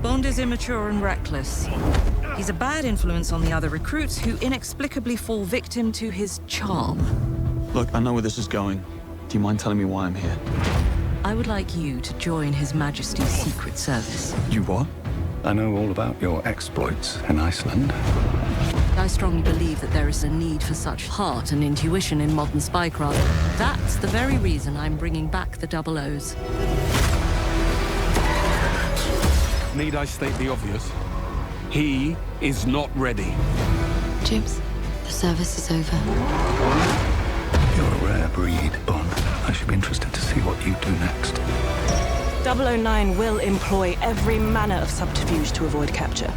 Bond is immature and reckless. He's a bad influence on the other recruits who inexplicably fall victim to his charm. Look, I know where this is going. Do you mind telling me why I'm here? I would like you to join His Majesty's Secret Service. You what? I know all about your exploits in Iceland. I strongly believe that there is a need for such heart and intuition in modern spycraft. That's the very reason I'm bringing back the Double O's. Need I state the obvious? He is not ready. James, the service is over. You're a rare breed, Bond. I should be interested to see what you do next. 009 will employ every manner of subterfuge to avoid capture.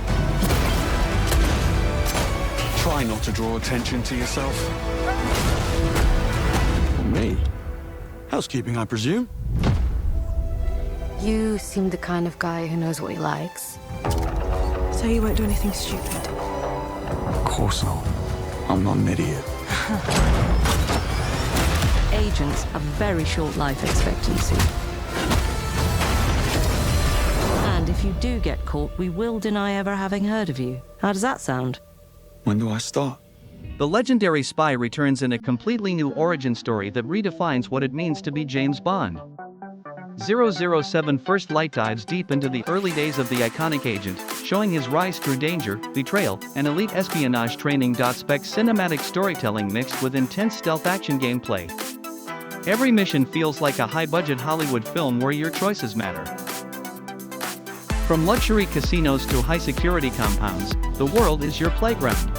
Try not to draw attention to yourself. Me? Housekeeping, I presume? You seem the kind of guy who knows what he likes. So you won't do anything stupid? Of course not. I'm not an idiot. Agents have very short life expectancy. And if you do get caught, we will deny ever having heard of you. How does that sound? When do I start? The legendary spy returns in a completely new origin story that redefines what it means to be James Bond. 007 First Light dives deep into the early days of the iconic agent, showing his rise through danger, betrayal, and elite espionage training. Spec cinematic storytelling mixed with intense stealth action gameplay. Every mission feels like a high-budget Hollywood film where your choices matter. From luxury casinos to high-security compounds, the world is your playground.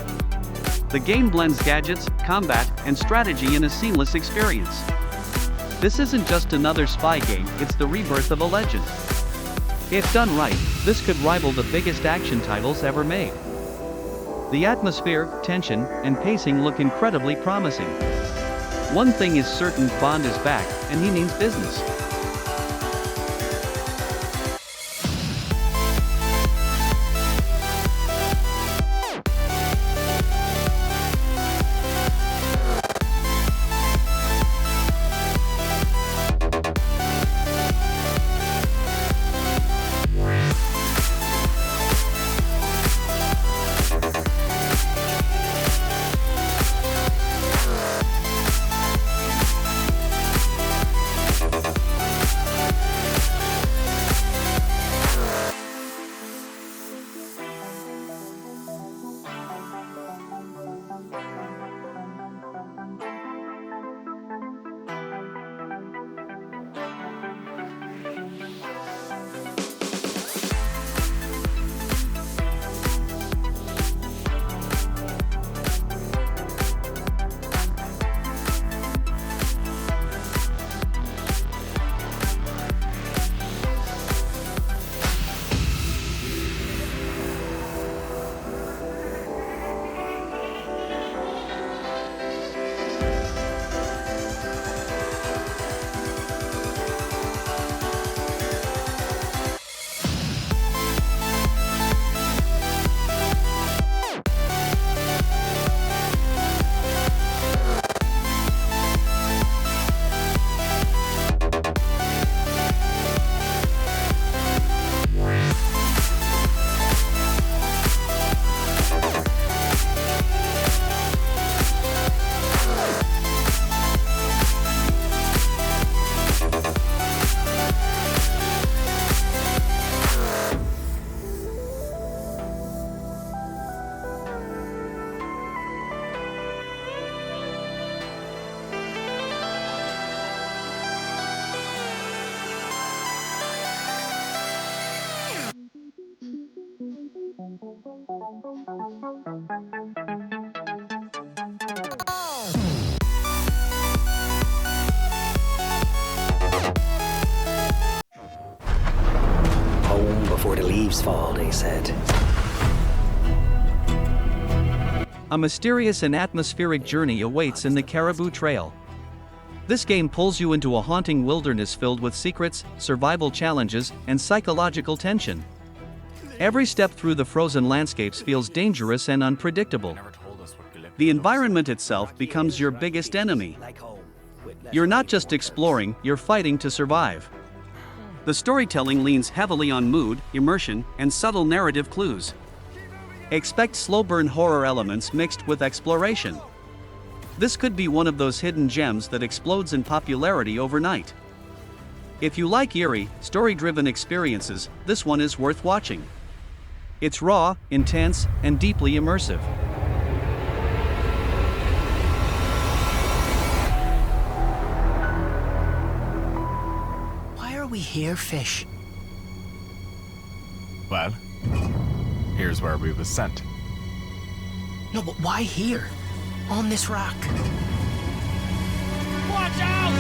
The game blends gadgets, combat, and strategy in a seamless experience. This isn't just another spy game, it's the rebirth of a legend. If done right, this could rival the biggest action titles ever made. The atmosphere, tension, and pacing look incredibly promising. One thing is certain, Bond is back, and he means business. Before the leaves fall, they said. A mysterious and atmospheric journey awaits in the Caribou Trail. This game pulls you into a haunting wilderness filled with secrets, survival challenges, and psychological tension. Every step through the frozen landscapes feels dangerous and unpredictable. The environment itself becomes your biggest enemy. You're not just exploring, you're fighting to survive. The storytelling leans heavily on mood, immersion, and subtle narrative clues. Expect slow-burn horror elements mixed with exploration. This could be one of those hidden gems that explodes in popularity overnight. If you like eerie, story-driven experiences, this one is worth watching. It's raw, intense, and deeply immersive. Why are we here, fish? Well, here's where we was sent. No, but why here? On this rock? Watch out!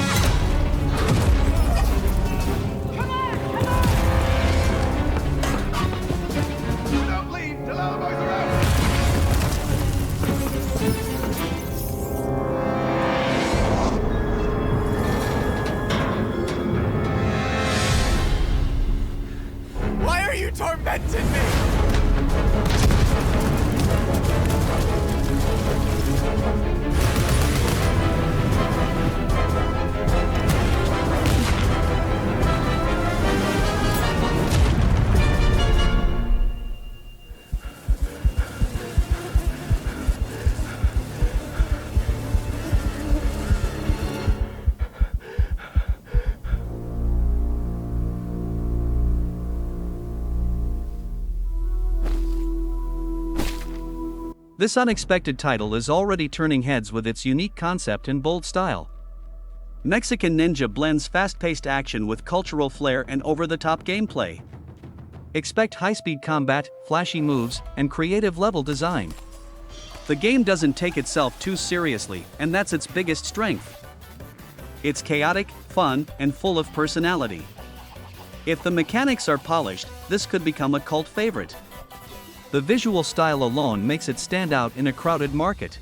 Don't leave till all the boys are out! Why are you tormenting me? This unexpected title is already turning heads with its unique concept and bold style. Mexican Ninja blends fast-paced action with cultural flair and over-the-top gameplay. Expect high-speed combat, flashy moves, and creative level design. The game doesn't take itself too seriously, and that's its biggest strength. It's chaotic, fun, and full of personality. If the mechanics are polished, this could become a cult favorite. The visual style alone makes it stand out in a crowded market.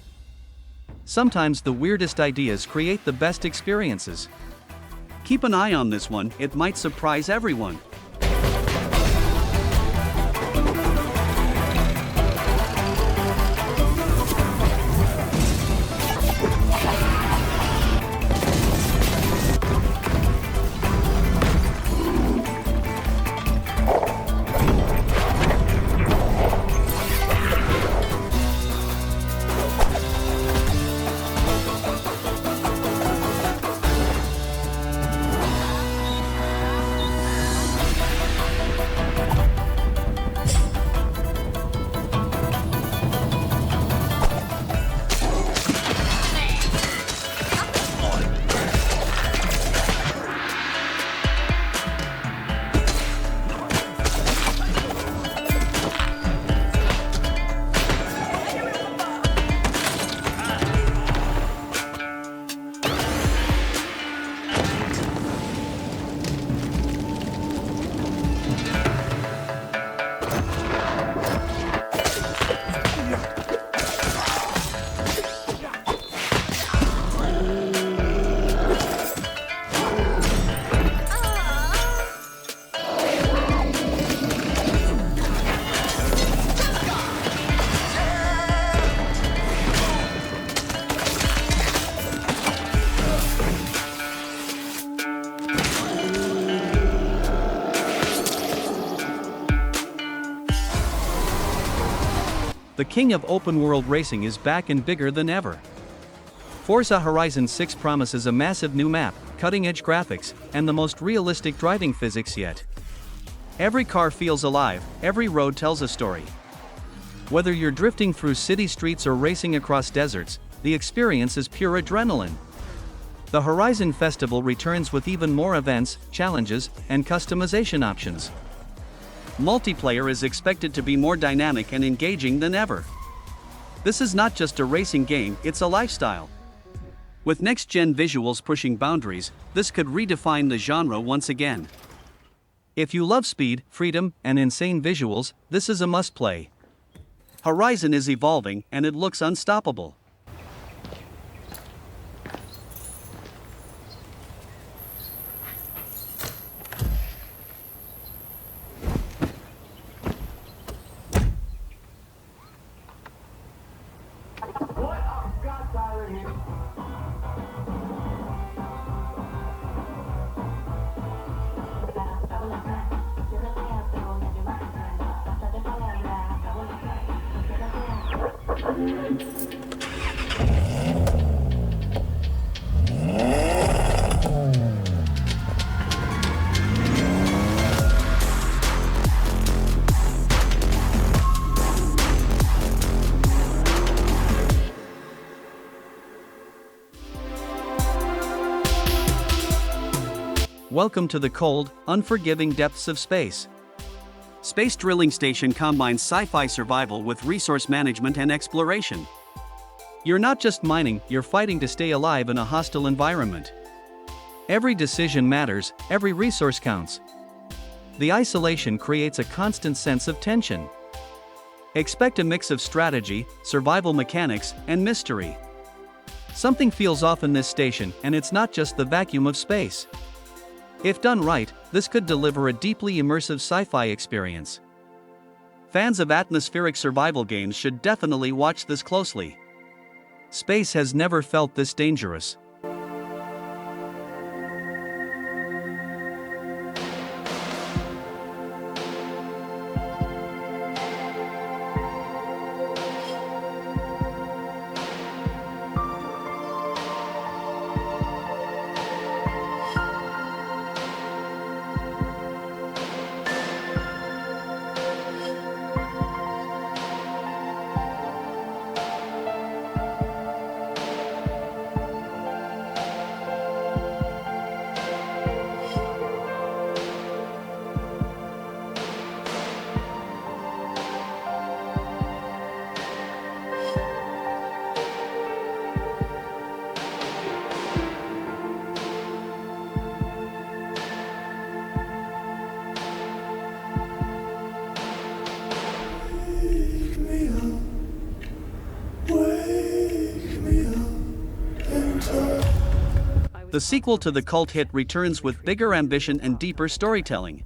Sometimes the weirdest ideas create the best experiences. Keep an eye on this one, it might surprise everyone. The king of open-world racing is back and bigger than ever. Forza Horizon 6 promises a massive new map, cutting-edge graphics, and the most realistic driving physics yet. Every car feels alive, every road tells a story. Whether you're drifting through city streets or racing across deserts, the experience is pure adrenaline. The Horizon Festival returns with even more events, challenges, and customization options. Multiplayer is expected to be more dynamic and engaging than ever. This is not just a racing game, it's a lifestyle. With next-gen visuals pushing boundaries, this could redefine the genre once again. If you love speed, freedom, and insane visuals, this is a must-play. Horizon is evolving, and it looks unstoppable. Welcome to the cold, unforgiving depths of space. Space Drilling Station combines sci-fi survival with resource management and exploration. You're not just mining, you're fighting to stay alive in a hostile environment. Every decision matters, every resource counts. The isolation creates a constant sense of tension. Expect a mix of strategy, survival mechanics, and mystery. Something feels off in this station, and it's not just the vacuum of space. If done right, this could deliver a deeply immersive sci-fi experience. Fans of atmospheric survival games should definitely watch this closely. Space has never felt this dangerous. The sequel to the cult hit returns with bigger ambition and deeper storytelling.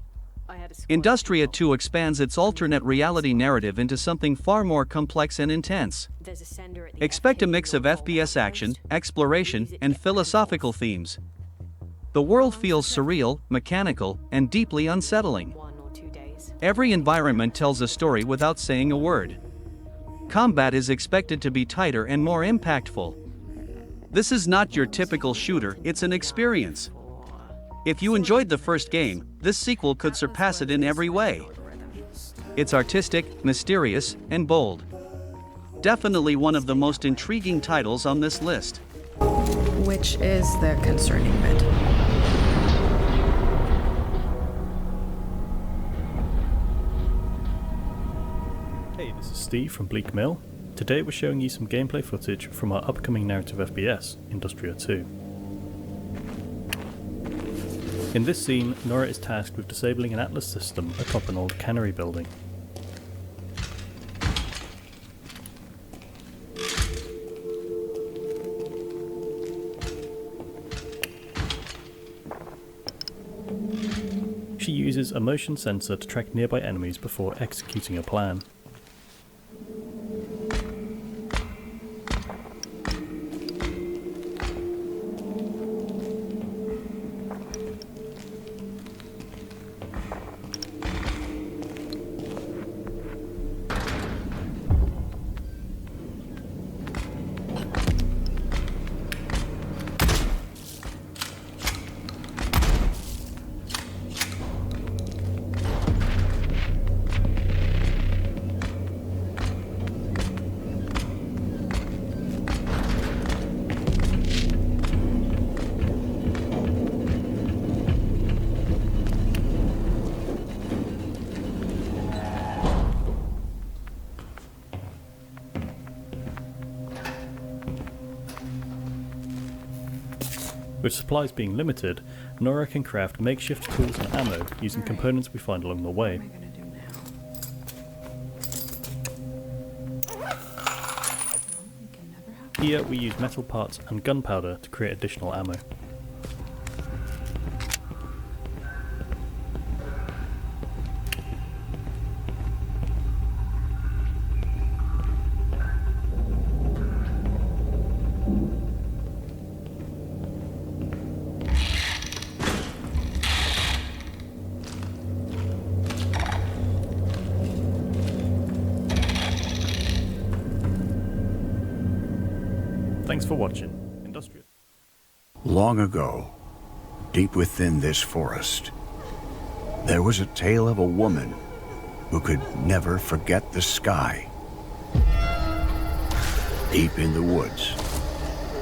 Industria 2 expands its alternate reality narrative into something far more complex and intense. Expect a mix of FPS action, exploration, and philosophical themes. The world feels surreal, mechanical, and deeply unsettling. Every environment tells a story without saying a word. Combat is expected to be tighter and more impactful. This is not your typical shooter, it's an experience. If you enjoyed the first game, this sequel could surpass it in every way. It's artistic, mysterious, and bold. Definitely one of the most intriguing titles on this list. Which is the concerning bit. Hey, this is Steve from Bleak Mill. Today we're showing you some gameplay footage from our upcoming narrative FPS, Industria 2. In this scene, Nora is tasked with disabling an Atlas system atop an old cannery building. She uses a motion sensor to track nearby enemies before executing a plan. With supplies being limited, Nora can craft makeshift tools and ammo using components we find along the way. Here we use metal parts and gunpowder to create additional ammo. Thanks for watching. Industria. Long ago, deep within this forest, there was a tale of a woman who could never forget the sky. Deep in the woods,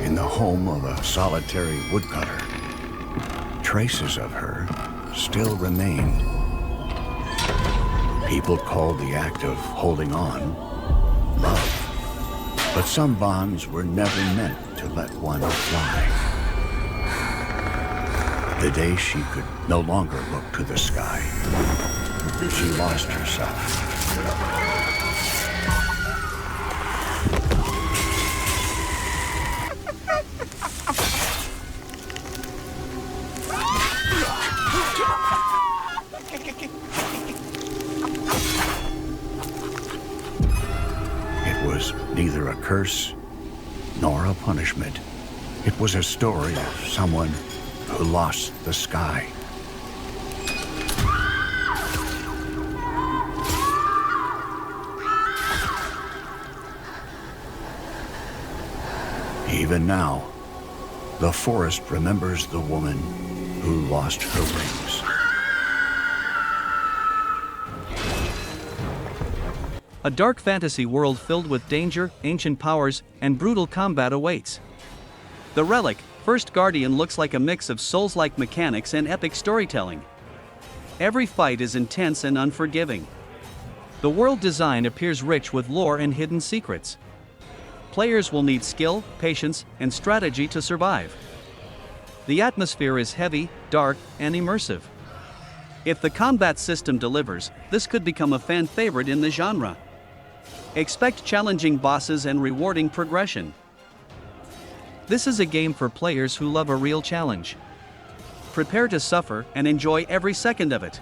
in the home of a solitary woodcutter, traces of her still remained. People called the act of holding on love, but some bonds were never meant to let one fly. The day she could no longer look to the sky, she lost herself. It was neither a curse nor a punishment. It was a story of someone who lost the sky. Even now, the forest remembers the woman who lost her wings. A dark fantasy world filled with danger, ancient powers, and brutal combat awaits. The Relic, First Guardian, looks like a mix of Souls-like mechanics and epic storytelling. Every fight is intense and unforgiving. The world design appears rich with lore and hidden secrets. Players will need skill, patience, and strategy to survive. The atmosphere is heavy, dark, and immersive. If the combat system delivers, this could become a fan favorite in the genre. Expect challenging bosses and rewarding progression. This is a game for players who love a real challenge. Prepare to suffer and enjoy every second of it.